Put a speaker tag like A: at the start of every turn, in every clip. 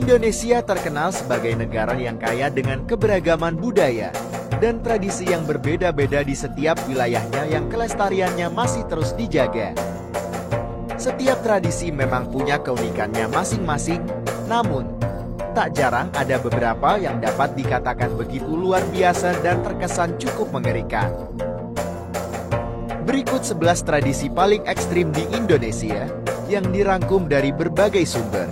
A: Indonesia terkenal sebagai negara yang kaya dengan keberagaman budaya dan tradisi yang berbeda-beda di setiap wilayahnya yang kelestariannya masih terus dijaga. Setiap tradisi memang punya keunikannya masing-masing, namun tak jarang ada beberapa yang dapat dikatakan begitu luar biasa dan terkesan cukup mengerikan. Berikut 11 tradisi paling ekstrim di Indonesia yang dirangkum dari berbagai sumber.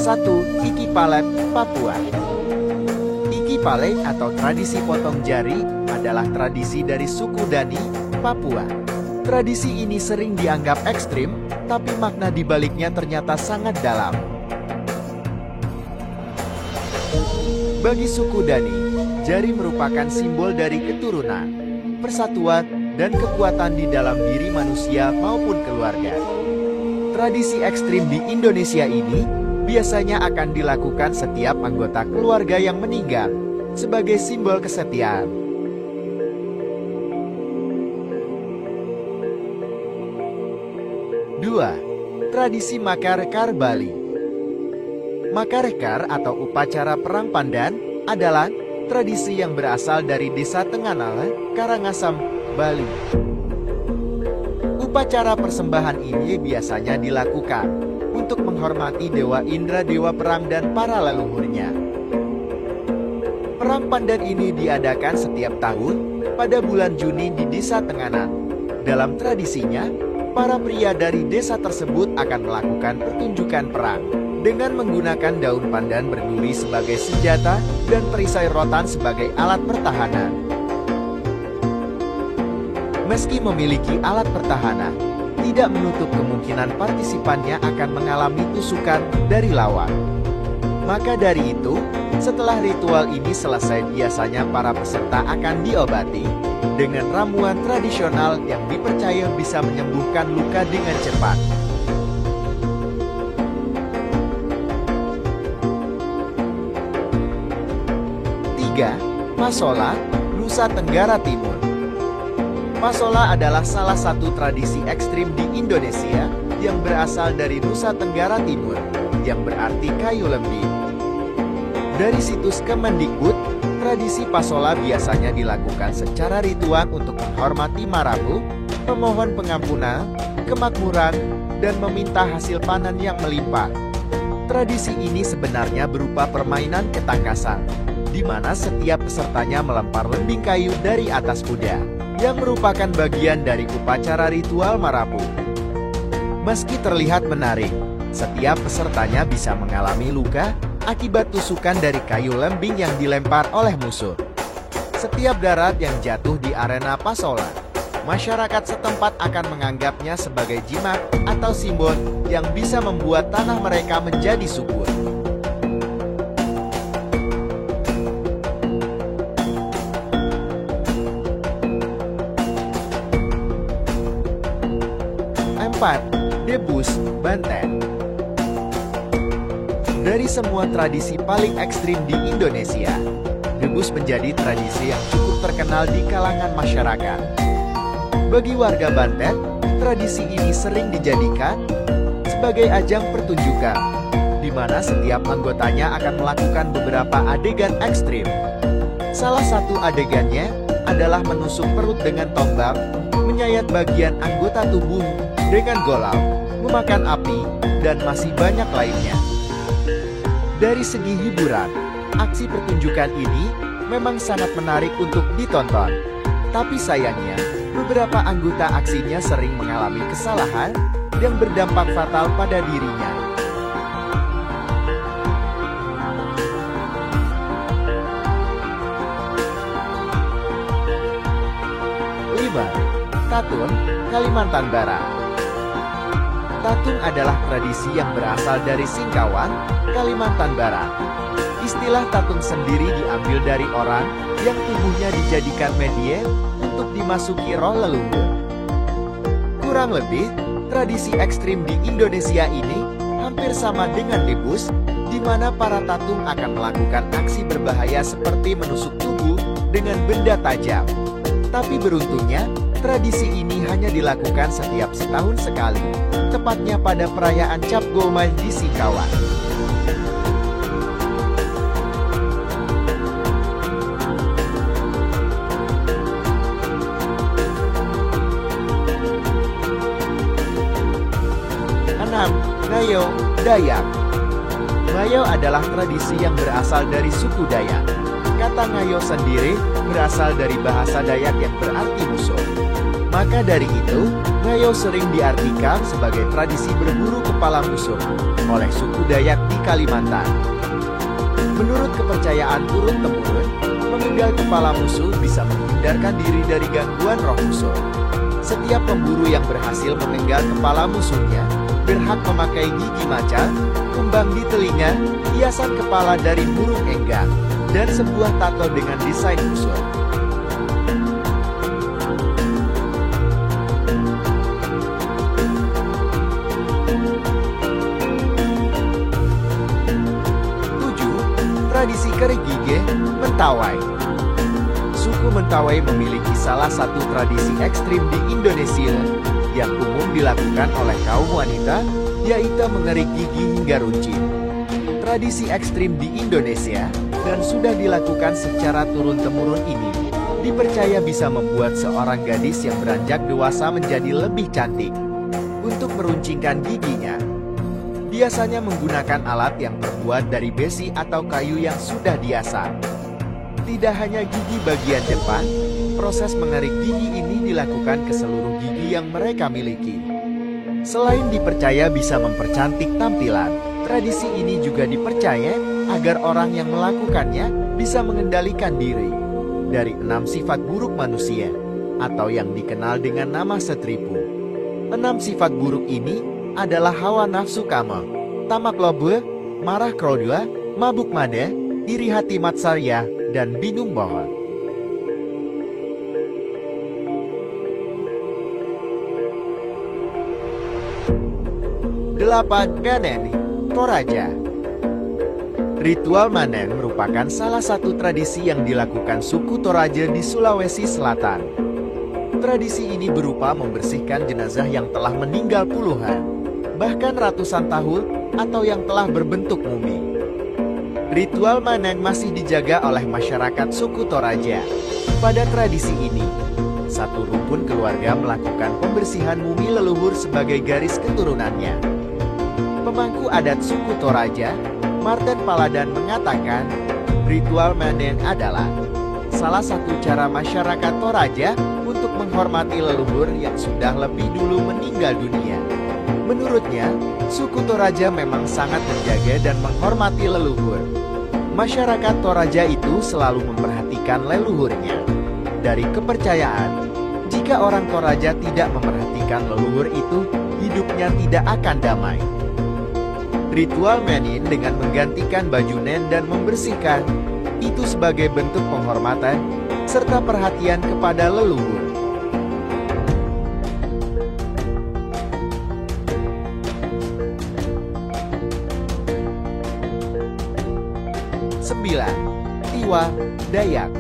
A: 1. Iki Palet, Papua. Iki Palet atau tradisi potong jari adalah tradisi dari suku Dani, Papua. Tradisi ini sering dianggap ekstrim, tapi makna di baliknya ternyata sangat dalam. Bagi suku Dani, jari merupakan simbol dari keturunan, persatuan, dan kekuatan di dalam diri manusia maupun keluarga. Tradisi ekstrim di Indonesia ini biasanya akan dilakukan setiap anggota keluarga yang meninggal sebagai simbol kesetiaan. Dua, tradisi Makarekar Bali. Makarekar atau upacara perang pandan adalah tradisi yang berasal dari desa Tenganala, Karangasem, Bali. Upacara persembahan ini biasanya dilakukan untuk menghormati Dewa Indra, Dewa Perang, dan para leluhurnya. Perang pandan ini diadakan setiap tahun pada bulan Juni di desa Tenganan. Dalam tradisinya, para pria dari desa tersebut akan melakukan pertunjukan perang dengan menggunakan daun pandan berduri sebagai senjata dan perisai rotan sebagai alat pertahanan. Meski memiliki alat pertahanan, tidak menutup kemungkinan partisipannya akan mengalami tusukan dari lawan. Maka dari itu, setelah ritual ini selesai biasanya para peserta akan diobati dengan ramuan tradisional yang dipercaya bisa menyembuhkan luka dengan cepat. Tiga, Pasola, Nusa Tenggara Timur. Pasola adalah salah satu tradisi ekstrim di Indonesia yang berasal dari Nusa Tenggara Timur, yang berarti kayu lembing. Dari situs Kemendikbud, tradisi Pasola biasanya dilakukan secara ritual untuk menghormati Marabu, memohon pengampunan, kemakmuran, dan meminta hasil panen yang melimpah. Tradisi ini sebenarnya berupa permainan ketangkasan, di mana setiap pesertanya melempar lembing kayu dari atas kuda, yang merupakan bagian dari upacara ritual Marabu. Meski terlihat menarik, setiap pesertanya bisa mengalami luka akibat tusukan dari kayu lembing yang dilempar oleh musuh. Setiap darat yang jatuh di arena Pasola, masyarakat setempat akan menganggapnya sebagai jimat atau simbol yang bisa membuat tanah mereka menjadi subur. 4. Debus, Banten. Dari semua tradisi paling ekstrim di Indonesia, debus menjadi tradisi yang cukup terkenal di kalangan masyarakat. Bagi warga Banten, tradisi ini sering dijadikan sebagai ajang pertunjukan, di mana setiap anggotanya akan melakukan beberapa adegan ekstrim. Salah satu adegannya adalah menusuk perut dengan tombak, menyayat bagian anggota tubuh dengan golok, memakan api, dan masih banyak lainnya. Dari segi hiburan, aksi pertunjukan ini memang sangat menarik untuk ditonton. Tapi sayangnya, beberapa anggota aksinya sering mengalami kesalahan yang berdampak fatal pada dirinya. Tatun, Kalimantan Barat. Tatun adalah tradisi yang berasal dari Singkawang, Kalimantan Barat. Istilah tatun sendiri diambil dari orang yang tubuhnya dijadikan media untuk dimasuki roh leluhur. Kurang lebih, tradisi ekstrim di Indonesia ini hampir sama dengan debus, di mana para tatung akan melakukan aksi berbahaya seperti menusuk tubuh dengan benda tajam. Tapi beruntungnya, tradisi ini hanya dilakukan setiap setahun sekali, tepatnya pada perayaan Cap Gomay di Singkawang. Ngayo, Dayak. Ngayo adalah tradisi yang berasal dari suku Dayak. Kata Ngayo sendiri berasal dari bahasa Dayak yang berarti musuh. Maka dari itu, Ngayo sering diartikan sebagai tradisi berburu kepala musuh oleh suku Dayak di Kalimantan. Menurut kepercayaan turun-temurun, memenggal kepala musuh bisa menghindarkan diri dari gangguan roh musuh. Setiap pemburu yang berhasil memenggal kepala musuhnya berhak memakai gigi macan, kumbang di telinga, hiasan kepala dari burung enggang, dan sebuah tato dengan desain musuh. Tradisi Kerigige, Mentawai. Suku Mentawai memiliki salah satu tradisi ekstrim di Indonesia yang umum dilakukan oleh kaum wanita, yaitu mengerik gigi hingga runcing. Tradisi ekstrim di Indonesia dan sudah dilakukan secara turun-temurun ini dipercaya bisa membuat seorang gadis yang beranjak dewasa menjadi lebih cantik. Untuk meruncingkan giginya, biasanya menggunakan alat yang terbuat dari besi atau kayu yang sudah diasah. Tidak hanya gigi bagian depan, proses mengerik gigi ini dilakukan ke seluruh gigi yang mereka miliki. Selain dipercaya bisa mempercantik tampilan, tradisi ini juga dipercaya agar orang yang melakukannya bisa mengendalikan diri dari 6 sifat buruk manusia, atau yang dikenal dengan nama setripu. 6 sifat buruk ini adalah hawa nafsu kama, tamak lobe, marah krodua, mabuk mada, iri hati matsarya, dan bingung bohong. Delapan, Manen, Toraja. Ritual Manen merupakan salah satu tradisi yang dilakukan suku Toraja di Sulawesi Selatan. Tradisi ini berupa membersihkan jenazah yang telah meninggal puluhan, bahkan ratusan tahun, atau yang telah berbentuk mumi. Ritual Manen masih dijaga oleh masyarakat suku Toraja. Pada tradisi ini, satu rukun keluarga melakukan pembersihan mumi leluhur sebagai garis keturunannya. Pemangku adat suku Toraja, Marten Paladan mengatakan, ritual Manen adalah salah satu cara masyarakat Toraja untuk menghormati leluhur yang sudah lebih dulu meninggal dunia. Menurutnya, suku Toraja memang sangat menjaga dan menghormati leluhur. Masyarakat Toraja itu selalu memperhatikan leluhurnya. Dari kepercayaan, jika orang Toraja tidak memperhatikan leluhur itu, hidupnya tidak akan damai. Ritual Manen dengan menggantikan baju nen dan membersihkan, itu sebagai bentuk penghormatan serta perhatian kepada leluhur. Tiwah, Dayak.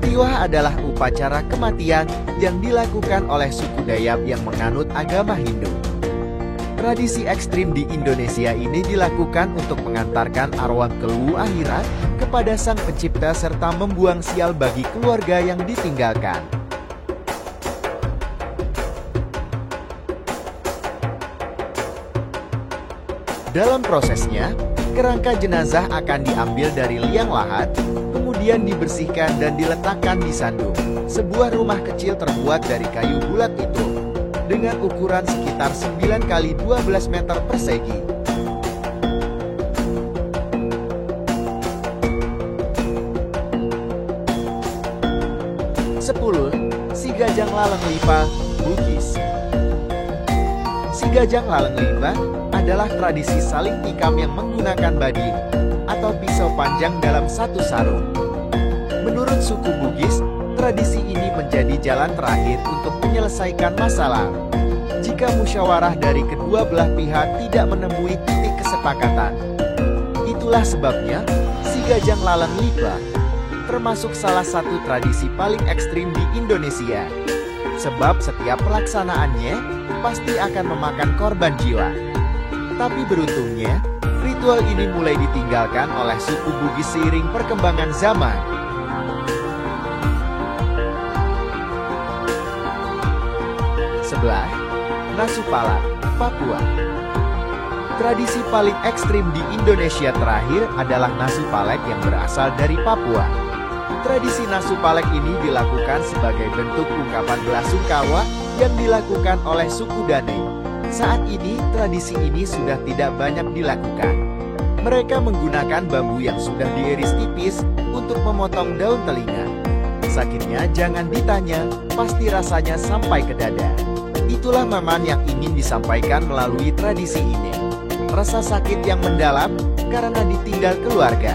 A: Tiwah adalah upacara kematian yang dilakukan oleh suku Dayak yang menganut agama Hindu. Tradisi ekstrim di Indonesia ini dilakukan untuk mengantarkan arwah keluhu akhirat kepada Sang Pencipta serta membuang sial bagi keluarga yang ditinggalkan. Dalam prosesnya, kerangka jenazah akan diambil dari liang lahat, kemudian dibersihkan dan diletakkan di sandung, sebuah rumah kecil terbuat dari kayu bulat itu, dengan ukuran sekitar 9 x 12 meter persegi. Si Gajang Laleng Lipa, Bugis. Si Gajang Laleng Lipa adalah tradisi saling tikam yang menggunakan bading atau pisau panjang dalam satu sarung. Menurut suku Bugis, tradisi ini menjadi jalan terakhir untuk menyelesaikan masalah. Jika musyawarah dari kedua belah pihak tidak menemui titik kesepakatan. Itulah sebabnya Si Gajang Laleng Lipa termasuk salah satu tradisi paling ekstrim di Indonesia. Sebab setiap pelaksanaannya pasti akan memakan korban jiwa. Tapi beruntungnya, ritual ini mulai ditinggalkan oleh suku Bugis seiring perkembangan zaman. Sebelah, Nasupalak, Papua. Tradisi paling ekstrim di Indonesia terakhir adalah Nasupalek yang berasal dari Papua. Tradisi Nasupalek ini dilakukan sebagai bentuk ungkapan belasungkawa yang dilakukan oleh suku Danai. Saat ini, tradisi ini sudah tidak banyak dilakukan. Mereka menggunakan bambu yang sudah diiris tipis untuk memotong daun telinga. Sakitnya jangan ditanya, pasti rasanya sampai ke dada. Itulah momen yang ingin disampaikan melalui tradisi ini. Rasa sakit yang mendalam karena ditinggal keluarga.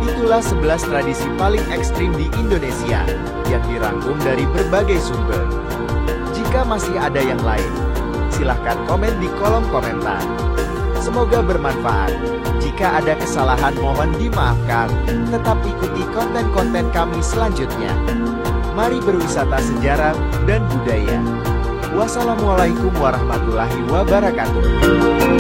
A: Itulah 11 tradisi paling ekstrim di Indonesia yang dirangkum dari berbagai sumber. Jika masih ada yang lain, silahkan komen di kolom komentar. Semoga bermanfaat. Jika ada kesalahan mohon dimaafkan. Tetap ikuti konten-konten kami selanjutnya. Mari berwisata sejarah dan budaya. Wassalamualaikum warahmatullahi wabarakatuh.